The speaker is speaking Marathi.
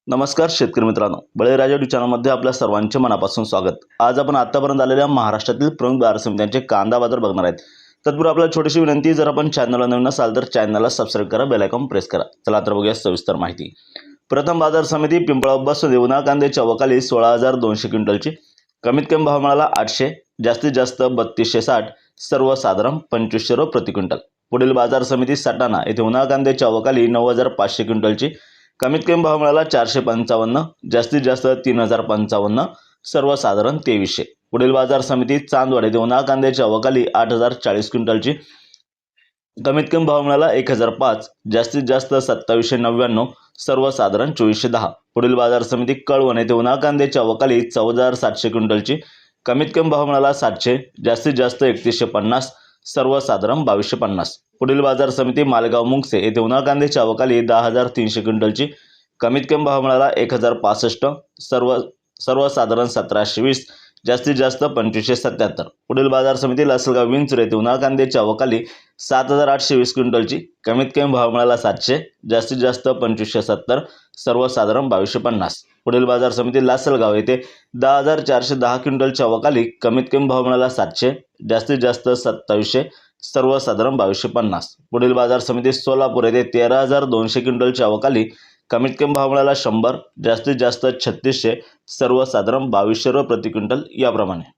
नमस्कार शेतकरी मित्रांनो, बळीराजा यूट्यूब चॅनलमध्ये आपल्या सर्वांचे मनापासून स्वागत। आज आपण आतापर्यंत आलेल्या महाराष्ट्रातील प्रमुख बाजार समित्यांचे कांदा बाजार बघणार आहेत। तत्पूर्वी आपल्याला छोटीशी विनंती, जर आपण चॅनलला नवीन असाल तर चॅनलला सबस्क्राइब करा, बेल आयकॉन प्रेस करा। चला तर बघूया सविस्तर माहिती। प्रथम बाजार समिती पिंपळगाव बसमध्ये उन्हाळ कांद्याच्या अवकाली 16,200 क्विंटलची, कमीत कमी भाव मिळाला 800, जास्तीत जास्त 3260, सर्वसाधारण 2500 रुपये प्रति क्विंटल। पुढील बाजार समिती सटाणा येथे उन्हाळ कांद्याच्या अवकाली 9,500 क्विंटलची, कमीत कमी भाव मिळाला 455, जास्तीत जास्त 3,055, सर्वसाधारण 2300। पुढील बाजार समिती चांदवड येथे उन्हाळ कांद्याच्या अवकाली 8,040 क्विंटलची, कमीत कमी भाव मिळाला 1,005, जास्तीत जास्त 2799, सर्वसाधारण 2410। पुढील बाजार समिती कळवण येथे उन्हाळ कांद्याच्या अवकाली 14,700 क्विंटलची, कमीत कमी भाव मिळाला 700, जास्तीत जास्त 3150, सर्वसाधारण 2250। पुढील बाजार समिती मालेगाव मुंगसे येथे उन्हाळ कांद्याच्या अवकाली 10,300 क्विंटलची, कमीत कमी भाव मिळाला 1,065, सर्वसाधारण 1720, जास्तीत जास्त 2577। पुढील बाजार समिती लासलगाव विंचूर येथे उन्हाळ कांद्याच्या अवकाली 7,820 क्विंटलची, कमीत कमी भाव मिळाला 700, जास्तीत जास्त 2570, सर्वसाधारण 2250। पुढील बाजार समिती लासलगाव येथे 10,410 क्विंटलच्या अवकाली, कमीत कमी भाव मिळाला 700, जास्तीत जास्त 2700, सर्वसाधारण 2250। पुढील बाजार समिती सोलापूर येथे 13,200 क्विंटलच्या अवकाली, कमीत कमी भाव मिळाला 100, जास्तीत जास्त 3600, सर्वसाधारण 2200 रुपये प्रति क्विंटल याप्रमाणे।